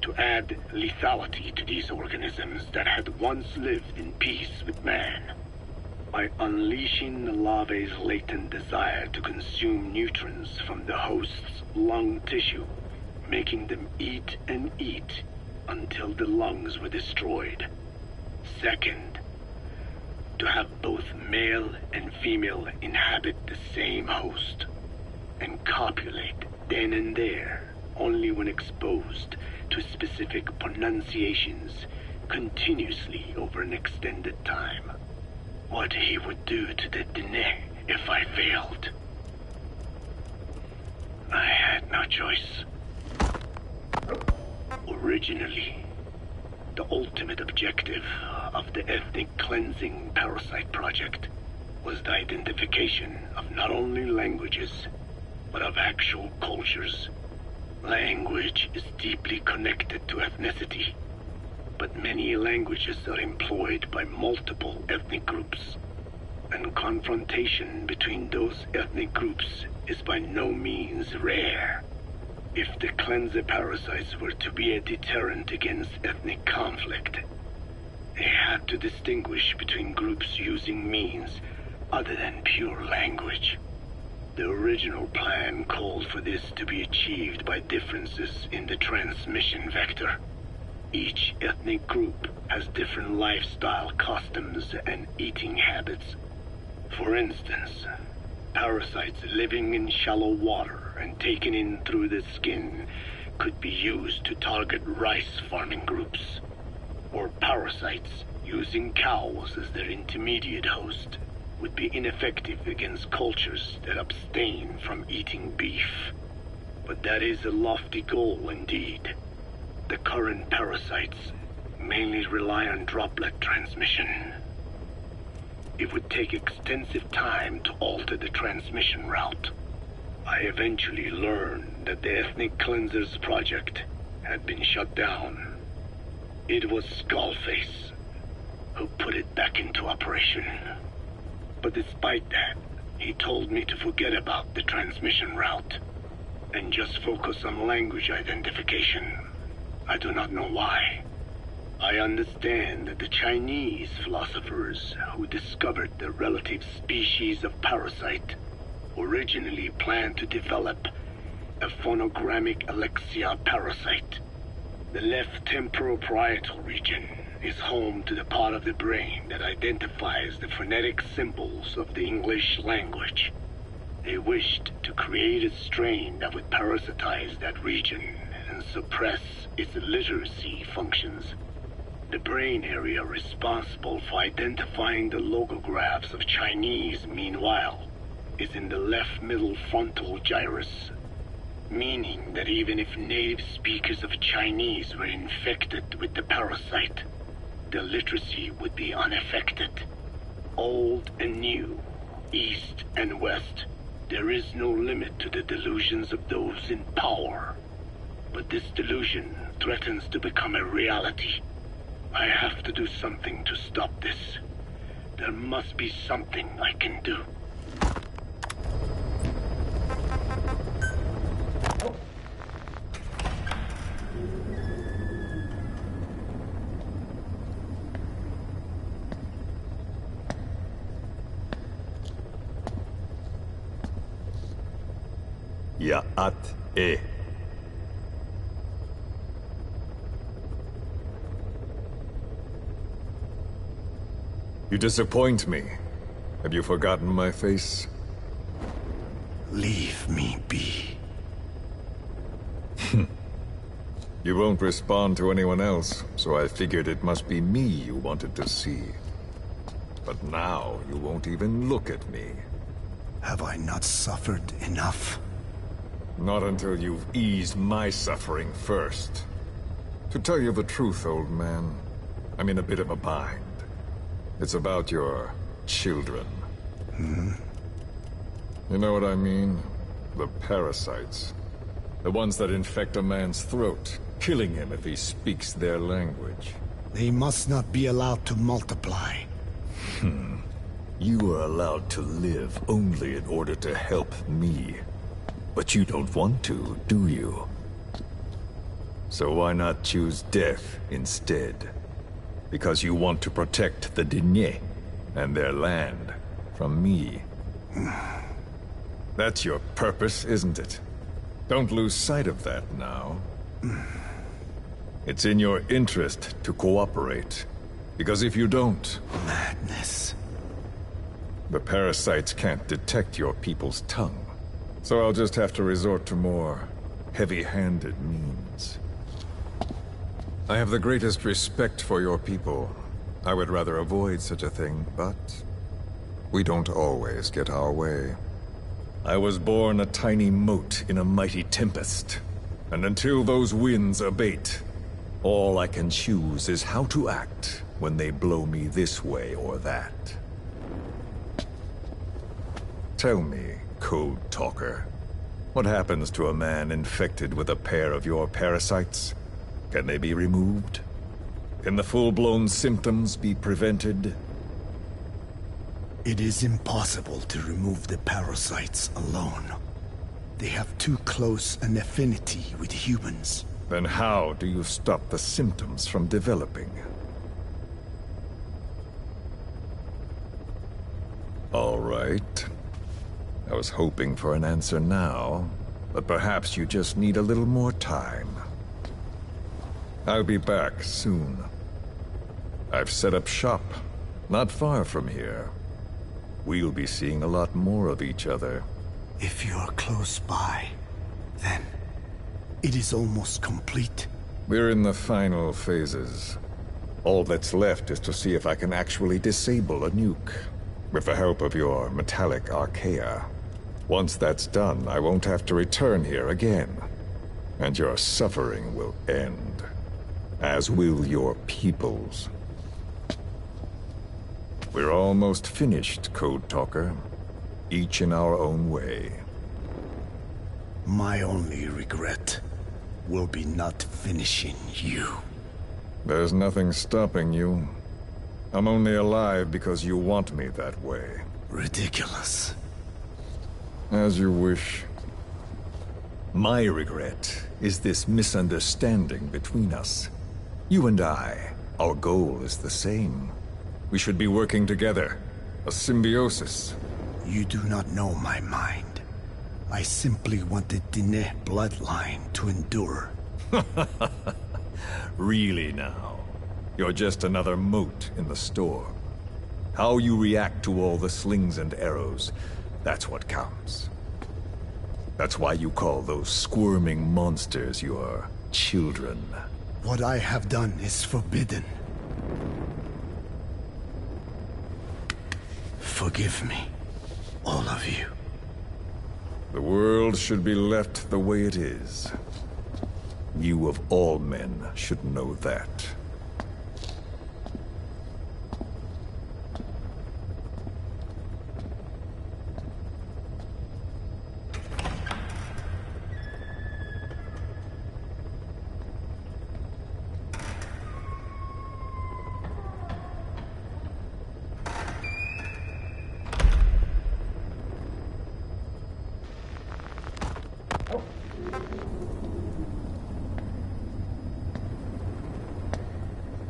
to add lethality to these organisms that had once lived in peace with man. By unleashing the larvae's latent desire to consume nutrients from the host's lung tissue, making them eat and eat until the lungs were destroyed. Second, to have both male and female inhabit the same host and copulate then and there, only when exposed to specific pronunciations continuously over an extended time. What he would do to the Dene if I failed. I had no choice. Originally, the ultimate objective of the ethnic cleansing parasite project was the identification of not only languages, but of actual cultures. Language is deeply connected to ethnicity, but many languages are employed by multiple ethnic groups, and confrontation between those ethnic groups is by no means rare. If the cleanser parasites were to be a deterrent against ethnic conflict, they had to distinguish between groups using means other than pure language. The original plan called for this to be achieved by differences in the transmission vector. Each ethnic group has different lifestyle customs and eating habits. For instance, parasites living in shallow water and taken in through the skin could be used to target rice farming groups, or parasites using cows as their intermediate host would be ineffective against cultures that abstain from eating beef. But that is a lofty goal indeed. The current parasites mainly rely on droplet transmission. It would take extensive time to alter the transmission route. I eventually learned that the Ethnic Cleansers project had been shut down. It was Skullface who put it back into operation. But despite that, he told me to forget about the transmission route and just focus on language identification. I do not know why. I understand that the Chinese philosophers who discovered the relative species of parasite originally planned to develop a phonogrammic Alexia parasite. The left temporal parietal region is home to the part of the brain that identifies the phonetic symbols of the English language. They wished to create a strain that would parasitize that region and suppress its literacy functions. The brain area responsible for identifying the logographs of Chinese, meanwhile, is in the left middle frontal gyrus, meaning that even if native speakers of Chinese were infected with the parasite, the literacy would be unaffected. Old and new, east and west, there is no limit to the delusions of those in power. But this delusion threatens to become a reality. I have to do something to stop this. There must be something I can do. Ya'at-e. You disappoint me. Have you forgotten my face? Leave me be. You won't respond to anyone else, so I figured it must be me you wanted to see. But now you won't even look at me. Have I not suffered enough? Not until you've eased my suffering first. To tell you the truth, old man, I'm in a bit of a bind. It's about your children. You know what I mean? The parasites. The ones that infect a man's throat, killing him if he speaks their language. They must not be allowed to multiply. You are allowed to live only in order to help me. But you don't want to, do you? So why not choose death instead? Because you want to protect the Dine. and their land from me. That's your purpose, isn't it? Don't lose sight of that now. It's in your interest to cooperate, because if you don't... Madness. The parasites can't detect your people's tongue, so I'll just have to resort to more heavy-handed means. I have the greatest respect for your people. I would rather avoid such a thing, but we don't always get our way. I was born a tiny mote in a mighty tempest, and until those winds abate, all I can choose is how to act when they blow me this way or that. Tell me, Code Talker, what happens to a man infected with a pair of your parasites? Can they be removed? Can the full-blown symptoms be prevented? It is impossible to remove the parasites alone. They have too close an affinity with humans. Then how do you stop the symptoms from developing? All right. I was hoping for an answer now, but perhaps you just need a little more time. I'll be back soon. I've set up shop, not far from here. We'll be seeing a lot more of each other. If you're close by, then it is almost complete. We're in the final phases. All that's left is to see if I can actually disable a nuke, with the help of your metallic archaea. Once that's done, I won't have to return here again, and your suffering will end, as will your people's. We're almost finished, Code Talker, each in our own way. My only regret will be not finishing you. There's nothing stopping you. I'm only alive because you want me that way. Ridiculous. As you wish. My regret is this misunderstanding between us. You and I, our goal is the same. We should be working together. A symbiosis. You do not know my mind. I simply want the Diné bloodline to endure. Really now? You're just another mote in the store. How you react to all the slings and arrows, that's what counts. That's why you call those squirming monsters your children. What I have done is forbidden. Forgive me, all of you. The world should be left the way it is. You of all men should know that.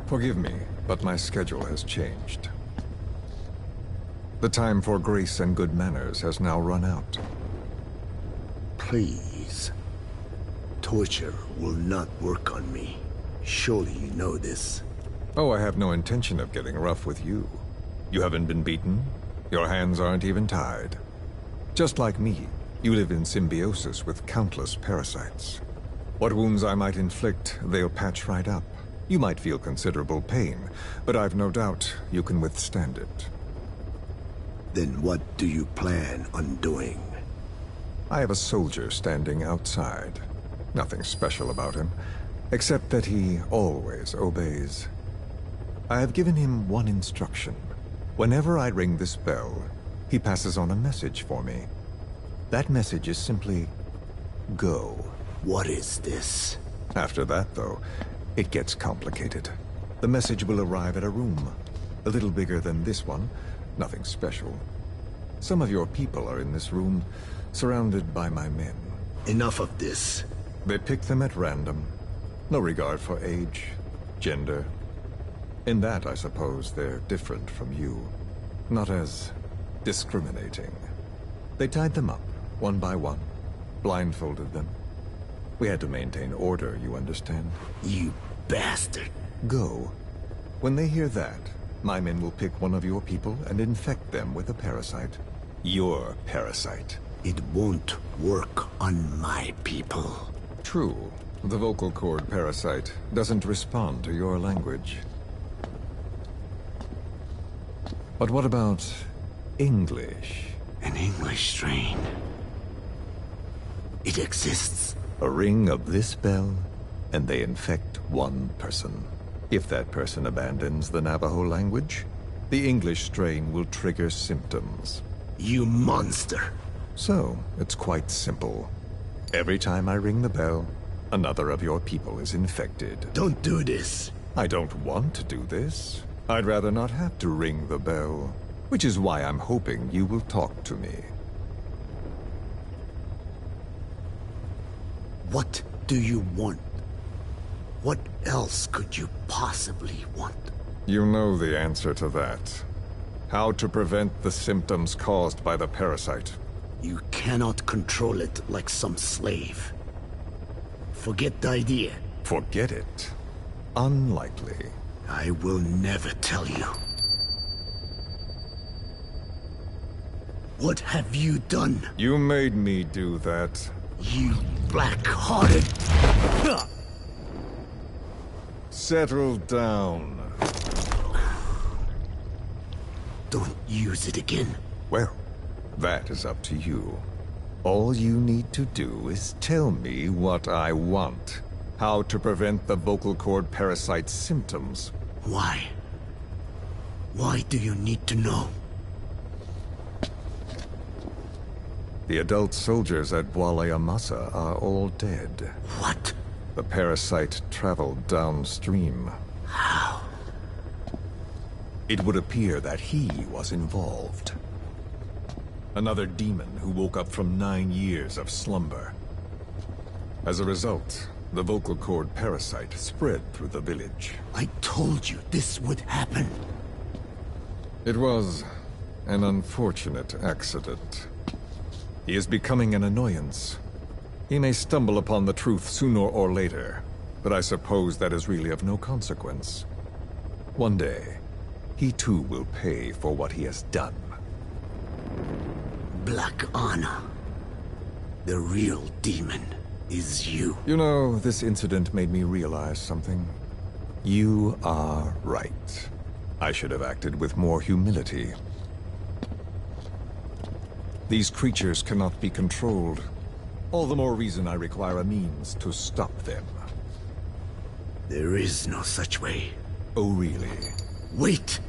Forgive me, but my schedule has changed. The time for grace and good manners has now run out. Please. Torture will not work on me. Surely you know this. Oh, I have no intention of getting rough with you. You haven't been beaten. Your hands aren't even tied. Just like me, you live in symbiosis with countless parasites. What wounds I might inflict, they'll patch right up. You might feel considerable pain, but I've no doubt you can withstand it. Then what do you plan on doing? I have a soldier standing outside. Nothing special about him, except that he always obeys. I have given him one instruction. Whenever I ring this bell, he passes on a message for me. That message is simply, go. What is this? After that, though, it gets complicated. The message will arrive at a room. A little bigger than this one. Nothing special. Some of your people are in this room, surrounded by my men. Enough of this. They pick them at random. No regard for age, gender. In that, I suppose, they're different from you. not as discriminating. They tied them up, one by one, blindfolded them. We had to maintain order, you understand? You bastard. Go. When they hear that, my men will pick one of your people and infect them with a parasite. Your parasite. It won't work on my people. True. The vocal cord parasite doesn't respond to your language. But what about English? An English strain. It exists. A ring of this bell, and they infect one person. If that person abandons the Navajo language, the English strain will trigger symptoms. You monster! So, it's quite simple. Every time I ring the bell, another of your people is infected. Don't do this. I don't want to do this. I'd rather not have to ring the bell, which is why I'm hoping you will talk to me. What do you want? What else could you possibly want? You know the answer to that. How to prevent the symptoms caused by the parasite. You cannot control it like some slave. Forget the idea. Forget it? Unlikely. I will never tell you. What have you done? You made me do that. You black-hearted... Settle down. Don't use it again. Well, that is up to you. All you need to do is tell me what I want. How to prevent the vocal cord parasite's symptoms. Why? Why do you need to know? The adult soldiers at Amasa are all dead. What? The parasite traveled downstream. How? It would appear that he was involved. Another demon who woke up from 9 years of slumber. As a result, the vocal cord parasite spread through the village. I told you this would happen. It was an unfortunate accident. He is becoming an annoyance. He may stumble upon the truth sooner or later, but I suppose that is really of no consequence. One day, he too will pay for what he has done. Black Anna. The real demon is you. You know, this incident made me realize something. You are right. I should have acted with more humility. These creatures cannot be controlled. All the more reason I require a means to stop them. There is no such way. Oh, really? Wait!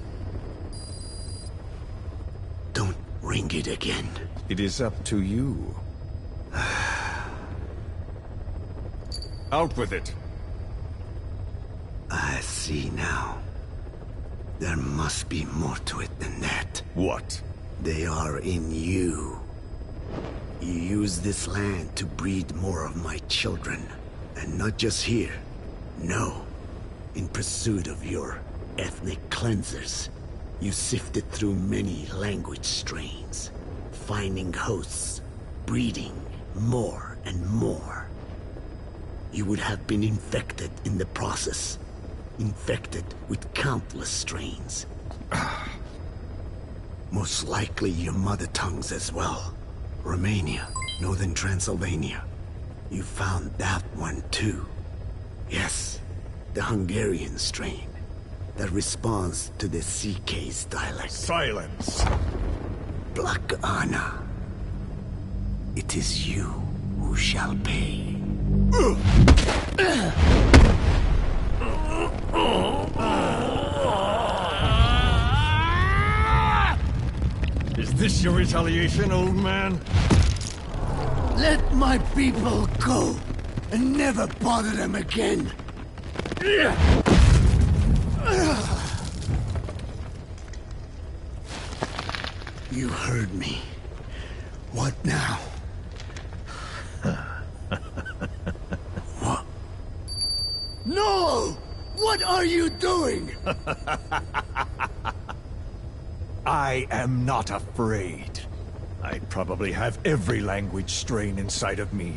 Don't ring it again. It is up to you. Out with it! I see now. There must be more to it than that. What? They are in you. You use this land to breed more of my children. And not just here. No. In pursuit of your ethnic cleansers. You sifted through many language strains. Finding hosts. Breeding more and more. You would have been infected in the process. Infected with countless strains. Most likely your mother tongues as well. Romania, Northern Transylvania. You found that one too. Yes, the Hungarian strain. That responds to the CK's dialect. Silence! Black Anna. It is you who shall pay. Is this your retaliation, old man? Let my people go, and never bother them again. You heard me. What now? What? No! What are you doing? I am not afraid. I'd probably have every language strain inside of me.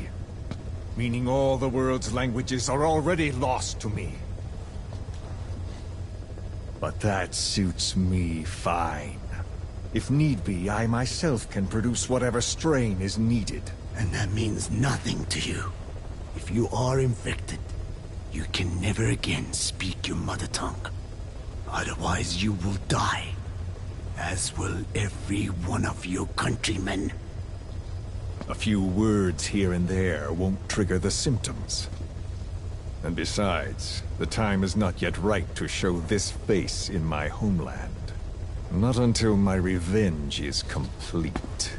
Meaning all the world's languages are already lost to me. But that suits me fine. If need be, I myself can produce whatever strain is needed. And that means nothing to you. If you are infected, you can never again speak your mother tongue. Otherwise you will die, as will every one of your countrymen. A few words here and there won't trigger the symptoms. And besides, the time is not yet right to show this face in my homeland. Not until my revenge is complete.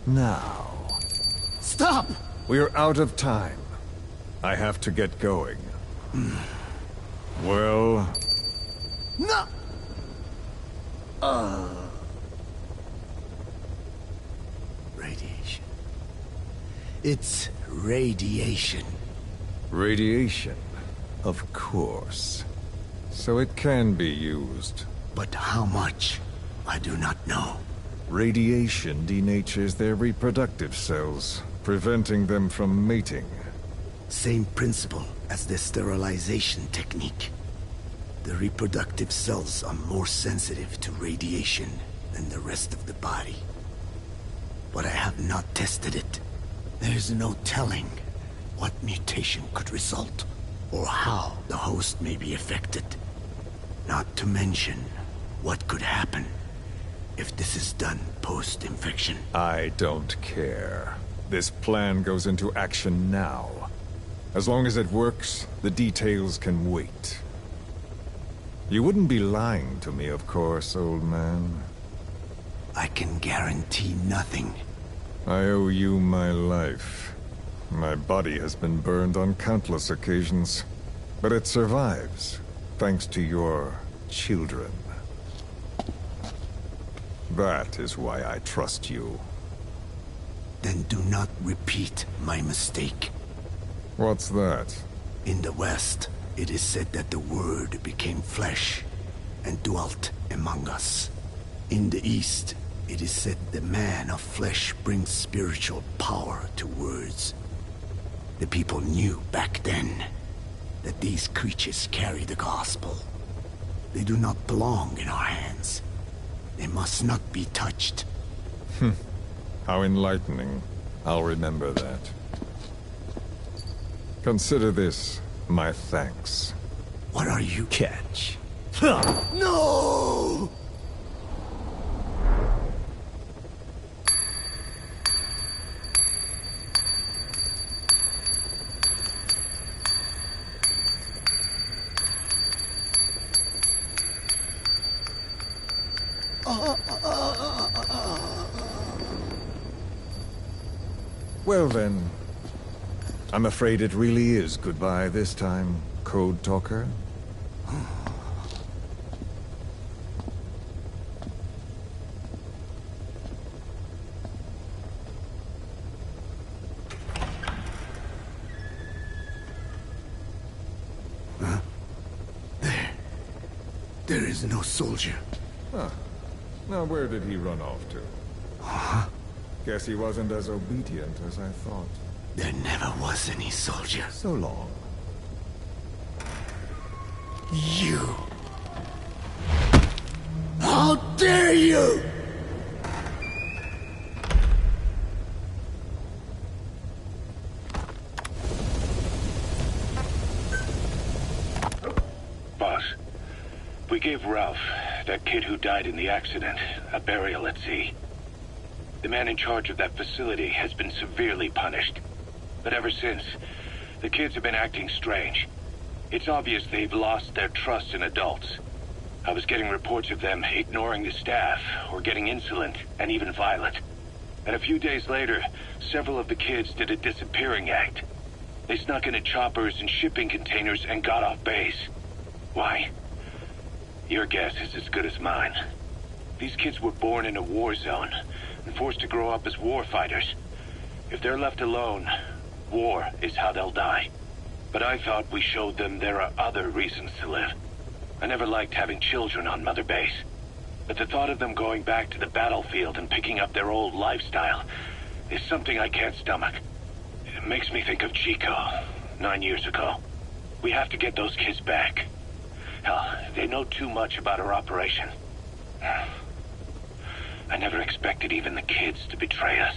Now... Stop! We're out of time. I have to get going. Well... No! Radiation. It's radiation. Radiation? Of course. So it can be used. But how much? I do not know. Radiation denatures their reproductive cells, preventing them from mating. Same principle as the sterilization technique. The reproductive cells are more sensitive to radiation than the rest of the body. But I have not tested it. There is no telling what mutation could result, or how the host may be affected. Not to mention what could happen if this is done post-infection. I don't care. This plan goes into action now. As long as it works, the details can wait. You wouldn't be lying to me, of course, old man. I can guarantee nothing. I owe you my life. My body has been burned on countless occasions, but it survives, thanks to your children. That is why I trust you. Then do not repeat my mistake. What's that? In the West, it is said that the Word became flesh and dwelt among us. In the East, it is said the man of flesh brings spiritual power to words. The people knew back then that these creatures carry the gospel. They do not belong in our hands. They must not be touched. How enlightening. I'll remember that. Consider this my thanks. What are you? Catch. No! Well then, I'm afraid it really is goodbye this time, Code Talker. Huh? There is no soldier. Huh. Now where did he run off to? Huh? Guess he wasn't as obedient as I thought. There never was any soldier. So long. You! How dare you! Boss, we gave Ralph, that kid who died in the accident, a burial at sea. The man in charge of that facility has been severely punished. But ever since, the kids have been acting strange. It's obvious they've lost their trust in adults. I was getting reports of them ignoring the staff, or getting insolent, and even violent. And a few days later, several of the kids did a disappearing act. They snuck into choppers and shipping containers and got off base. Why? Your guess is as good as mine. These kids were born in a war zone, and forced to grow up as war fighters. If they're left alone, war is how they'll die. But I thought we showed them there are other reasons to live. I never liked having children on Mother Base. But the thought of them going back to the battlefield and picking up their old lifestyle is something I can't stomach. It makes me think of Chico, 9 years ago. We have to get those kids back. Hell, they know too much about our operation. I never expected even the kids to betray us.